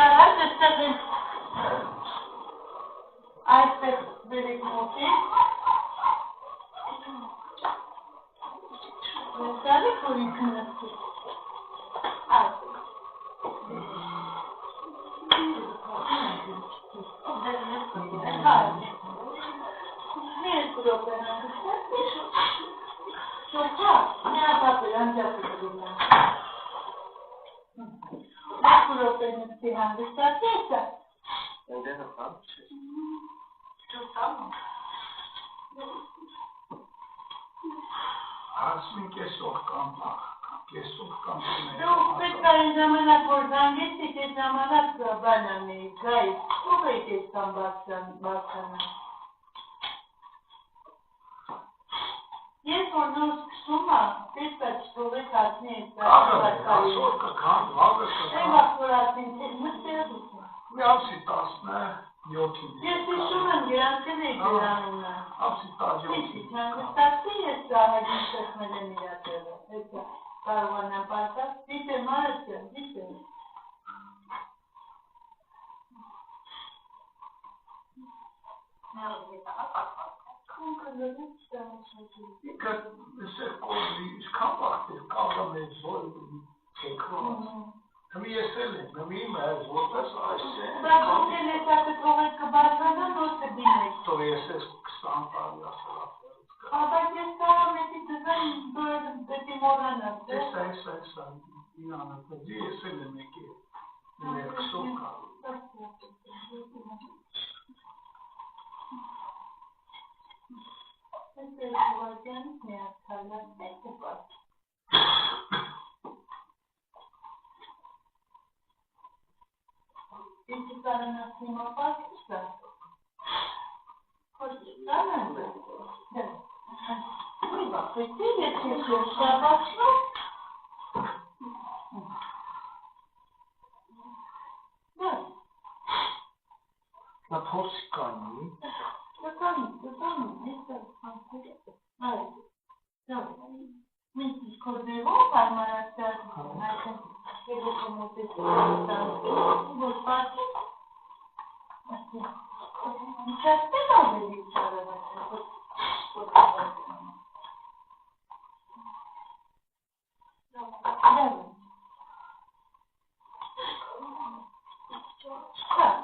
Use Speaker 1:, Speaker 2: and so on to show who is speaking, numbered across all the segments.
Speaker 1: Կարած այստեղ են այստեղ բերեք մոտի Դարեք որ ինքը նստի Մեր պրոպեն անգստացի շոքա նեապատեր անջապը դրուլան Մեր պրոպեն նստի հանգստացի էսա Ելեն ըխան Շոքամ
Speaker 2: Ասմին կեսով կամ
Speaker 1: Դուք պետք է այն ժամանակ որ զանգեցիք այդ ժամանակ բանան էիք գայիք ով էիք այս կամ բարձանը Ես որ նոր սկսում պետք է չթողեք հասնի այս
Speaker 2: Ասոր կքան վաղս
Speaker 1: Այն վաղ որ ասին մստերդ
Speaker 2: Մի ամսի 17-ին
Speaker 1: Ես հիշում եմ գրանցել էի դրանունը
Speaker 2: Ամսի 17-ին
Speaker 1: Ինչի չանգստացի ես սահագին շեխմել եմ իրատեղը Էսա կարողանամ պարտած դիտեմ արեցեմ դիտեմ
Speaker 2: Ինքը սեր կողլի իսկան վաղտեր կաղամ է զոր թեքված Հմի եսել եմ, հմի մեզ որպես այս են
Speaker 1: Բայց ուքել էսա կթողեք կբարձանան որ կդիմեք
Speaker 2: Թող եսես 20 տարի ասել
Speaker 1: Բայց ես կարամ էտի դզան դետի մորանաս
Speaker 2: Էսա, իրանը կդի եսել եմ եկի ներքսով կարում
Speaker 1: Ես էր հովակյանից միակ կալած եք ու պատ Ինչի կարանաս հիմա պատ կշտա Հոչի կարան Ուի բախեցի ես ես շաբացնում
Speaker 2: Նա փորձի կանի
Speaker 1: Դկանի, ես այլ Մենք իսկորդևով հարմարացած այդեն երոք մոտեցի ոչ պարքի Ինչաստել ավելի չարավացը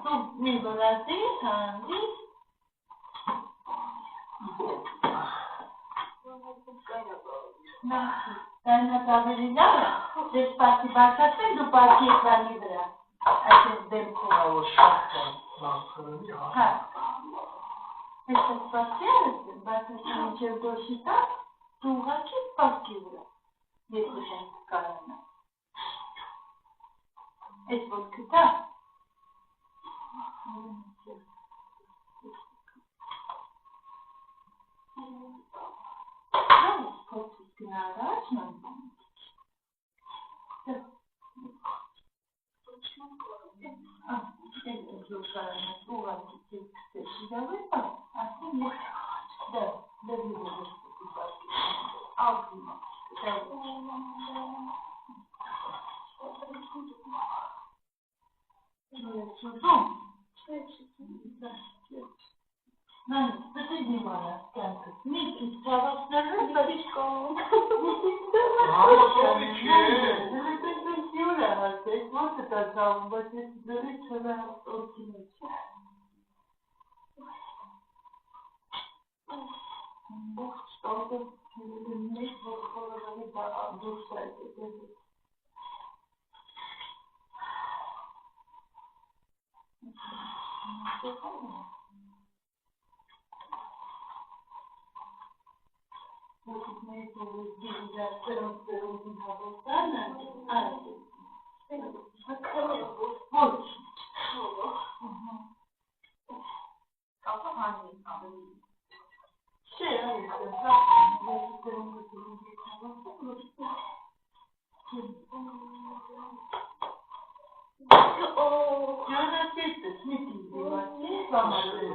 Speaker 1: Դու մի որազի, հանդի Դայնատ ավելի լավ է, ես պարքի բարձացել դու պարքի էկրանի վրա, այսպես դեմքով
Speaker 2: Որ շատ բարձրելի
Speaker 1: Հա Ես ես պարքի արեցեմ, բարձացել ինչև դոշի տակ, դու ուղակի պարքի վրա Երկու շենք կարանա Ես որ կտա Փոքրից գնա առաջ նամբան Ես դու կարանաս ուղակի կեքսեր շիդավի պար, ասին ես Դա, դեպի դեպի պարքի Աղդիմա Նանի, դեպի դիմանաս կյանքս, մի քիչ ծավացներն բերիշ կողմ
Speaker 2: Համասովի չէ
Speaker 1: Պենսիոն է հարցեք, ոնց է դա ծավում, բայց ես ձերի չորա որդի մեջ Ողջ տոտը մեկ որ խորովանի դուրս այդ է Մեկ որ դիվիզացերոն հավոտանը, այդ է Ոչ Կապը հանին ավելի Չէ, այս է, դիվիզացերոն Ջանացետս, մի դիվացի, բամարը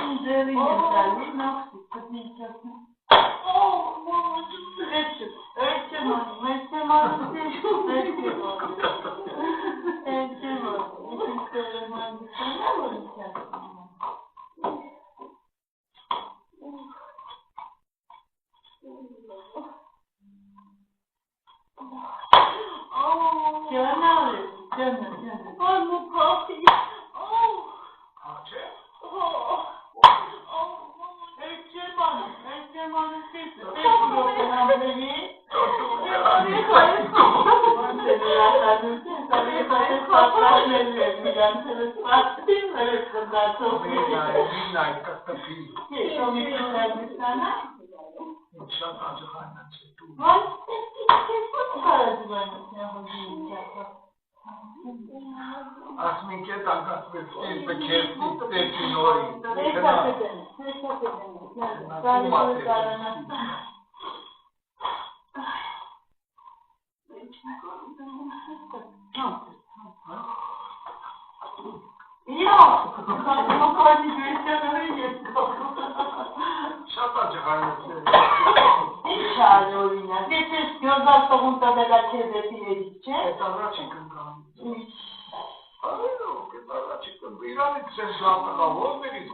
Speaker 1: Ձերին է տալի, նախսի, կտնիցասն։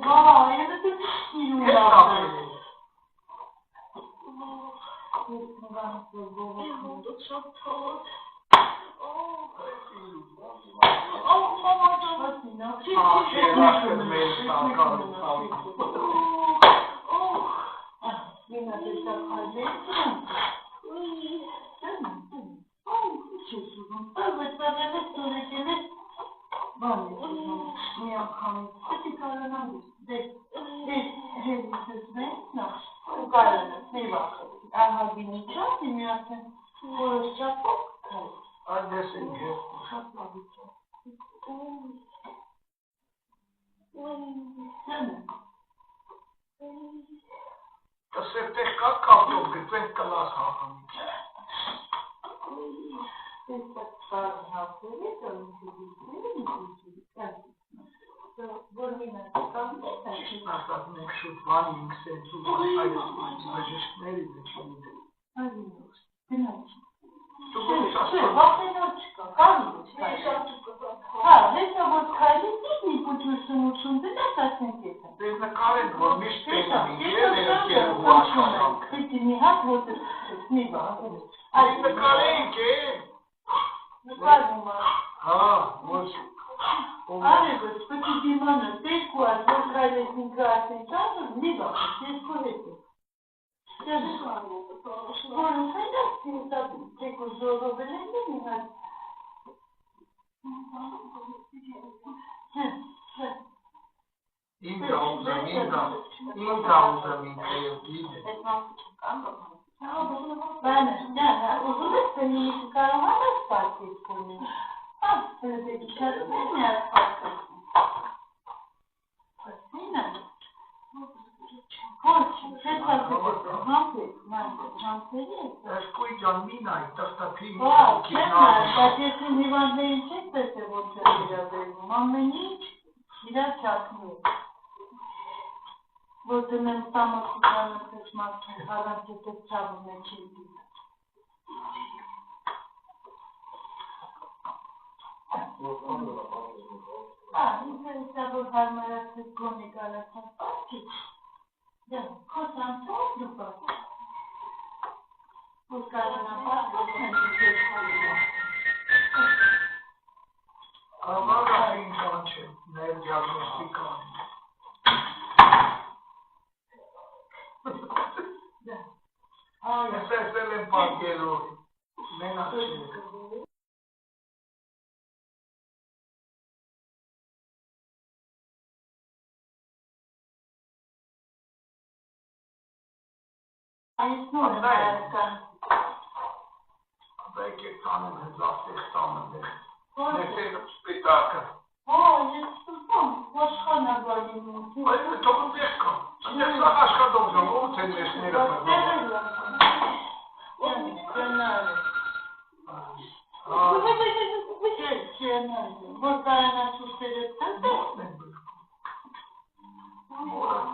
Speaker 1: Մամա, էրչե մանում, էրչե մանում,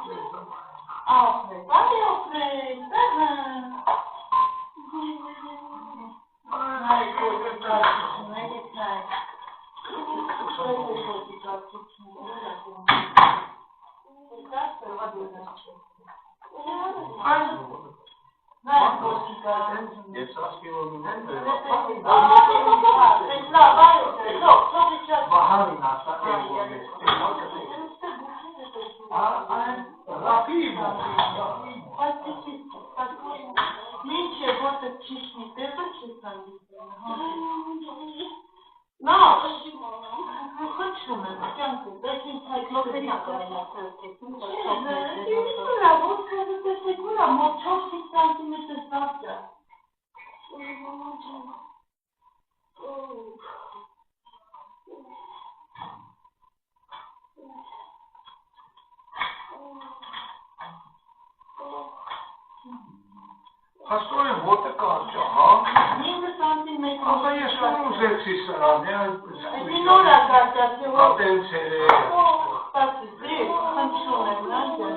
Speaker 2: Հասկանում որտե կարճա, հա?
Speaker 1: 5 սանտիմետր։
Speaker 2: Ասա ես ուզեցի սրան,
Speaker 1: Այսի նոր ակարդացի, որ
Speaker 2: պատենցեր է։
Speaker 1: ստացի, խնդրում եմ, նանջա։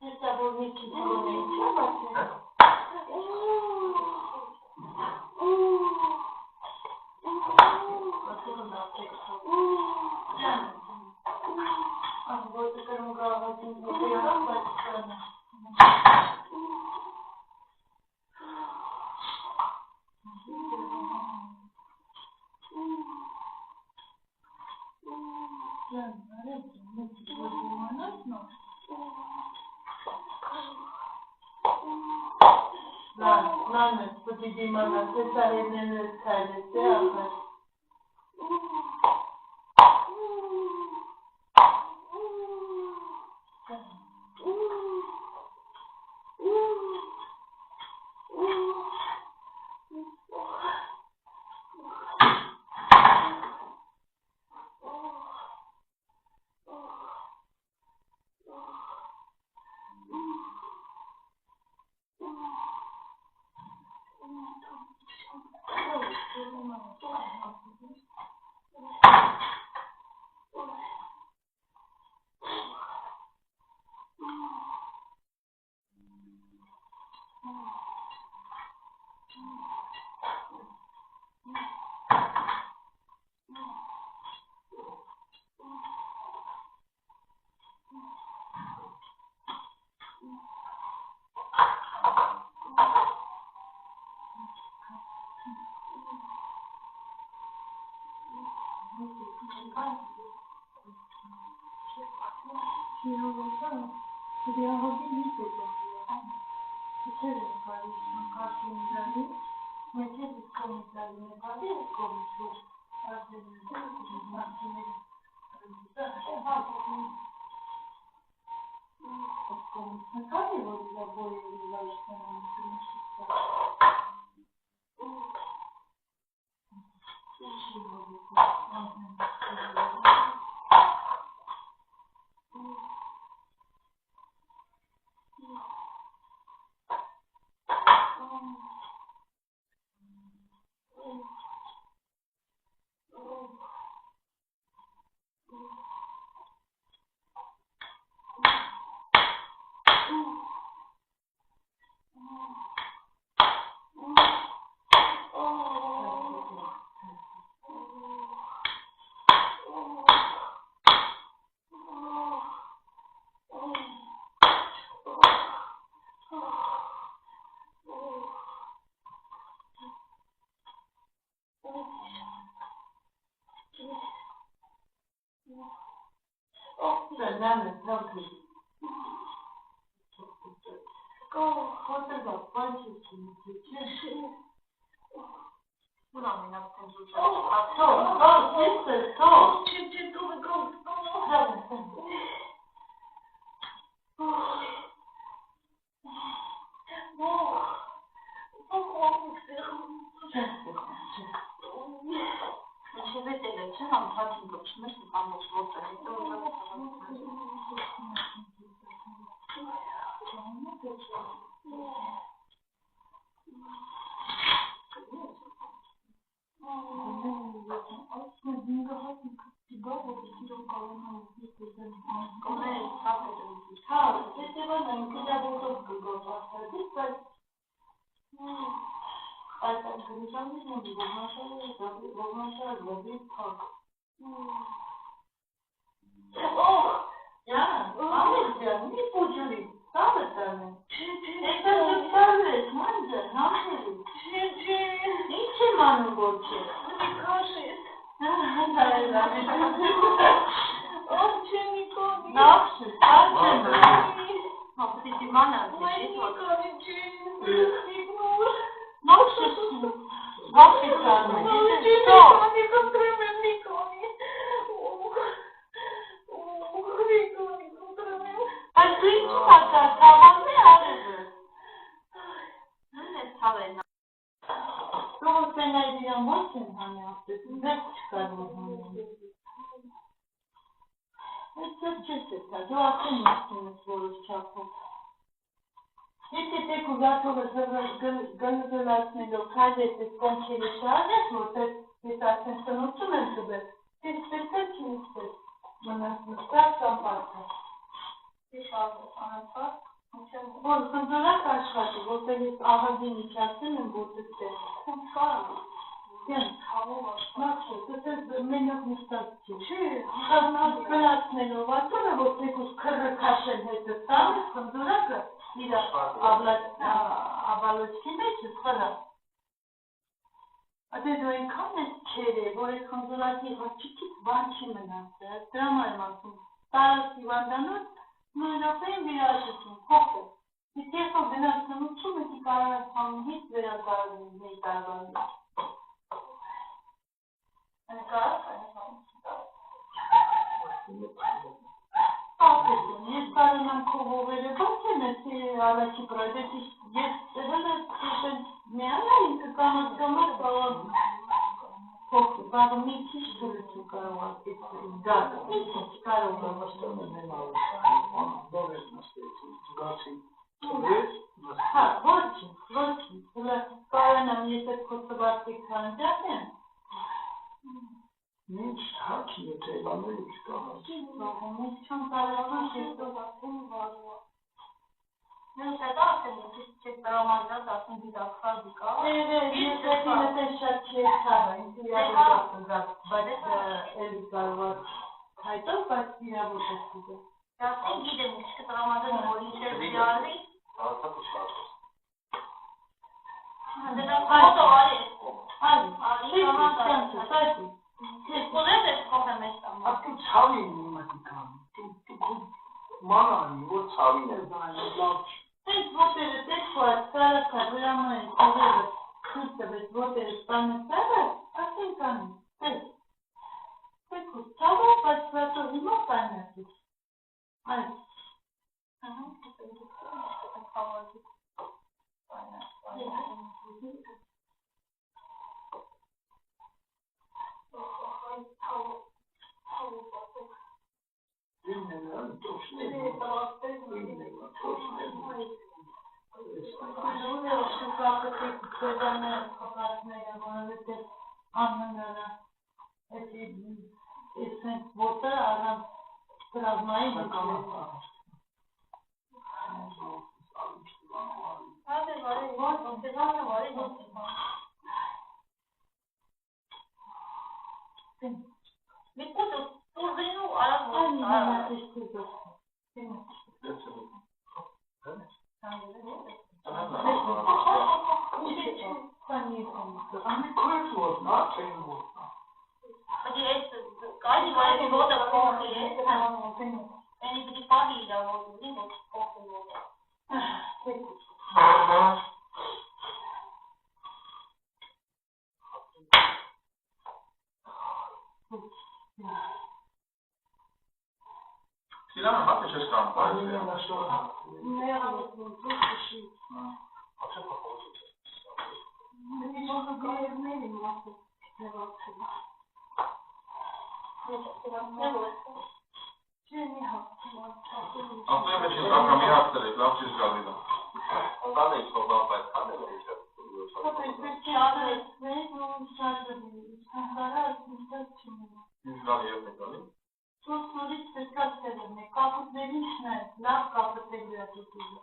Speaker 1: Հեսա, որ մի քիչ հոն էի, չա բացի։ Նանը, պտի դիմանա, տեսարերներն էլ կայլեց է ախար։ Asta gândeam de unde vormașa vorbit fac. Ja, alles ja, nicht pujuri. Tavătane. Este ce parles, manjă, n-am nici manu boce.
Speaker 3: Orice Niconi.
Speaker 1: Napșe, face. Mă puteți fi mana. Napșe, vaše carne. Ai tu nici fața cava mea are. Nu ne țavena. Provo se najde moćen hane opet. Večka hane. Ce se sad? O acum nu știu ne svoju čapu. Este te когато гънзеласне до кажете скончили шаде, но те сасен се научумен себе. Те спектат чи не спе. Ма нас не спят сам пака.
Speaker 3: Ти шаде, анатфа?
Speaker 1: Bun, sunt la cașcate, vă să avadini ceasele, vă să te.
Speaker 3: Cum fac?
Speaker 1: Gen, Maxo, să te menioc nu stați.
Speaker 3: Ce?
Speaker 1: Că l-ați menovat, vă să cu scără cașel de tătame, sunt că Ida, avaloțime ce scără. Atât de o încane cere, vor conzulati hachikit banchi mânată, drama e masum. Taras ivandanut, nu era pe înviașă sunt focă. Și te să vină să nu ciume ti care am hit vrea care ne tarvani.
Speaker 3: În care am
Speaker 1: Afet, ești care n-am covovele, bățene, te ala și proiecte, este mi-ala încă că am ascămat sau focă, dar mici și tulițul care o ascăt, gata, mici care o Ha, voci, care n-am este kosovati kandidaten.
Speaker 2: Nici haki te la noi stau.
Speaker 1: Nici ce-am parlat și tot acum vă.
Speaker 3: Nu se da să ne ce ramazat a sunt didactică.
Speaker 1: Nu se ține pe ce țară, Elica was hai tot pastia votație.
Speaker 3: Dar să ghidem și că ramazat vor interviari.
Speaker 4: Asta cu șapte.
Speaker 3: De la foto are.
Speaker 1: Ari, ramazat, stai.
Speaker 3: Spuneți cum este.
Speaker 2: Acum țavi nu mai cam. Tu mana, o țavi ne dai la.
Speaker 1: Deci votele de foarte țară, că vreau mai să când să vezi votele spane țară, asta e cam. Deci cu țară faci frătul nu spane atât. Hai. Nu știu dacă te credeam că ne amânarea. Este votă, ara trazmai de
Speaker 3: Micuțul, urzinul ala
Speaker 4: Silana, ma che c'è stampa?
Speaker 1: Nu am văzut și...
Speaker 4: Ce fa cosa c'è?
Speaker 1: Nici o să găiesc mele, nu am fost ceva ceva. Ce mi-a
Speaker 4: Acum e vecin, dacă mi-a aptele, la ce zgadina.
Speaker 5: Tane i są na tane będzie.
Speaker 1: To jest specjalne, nu șarjă de scandară,
Speaker 4: Nici la jednej gali.
Speaker 1: Tu sturiți pe casele, capul de nici n-ai, la capul de grea de tine.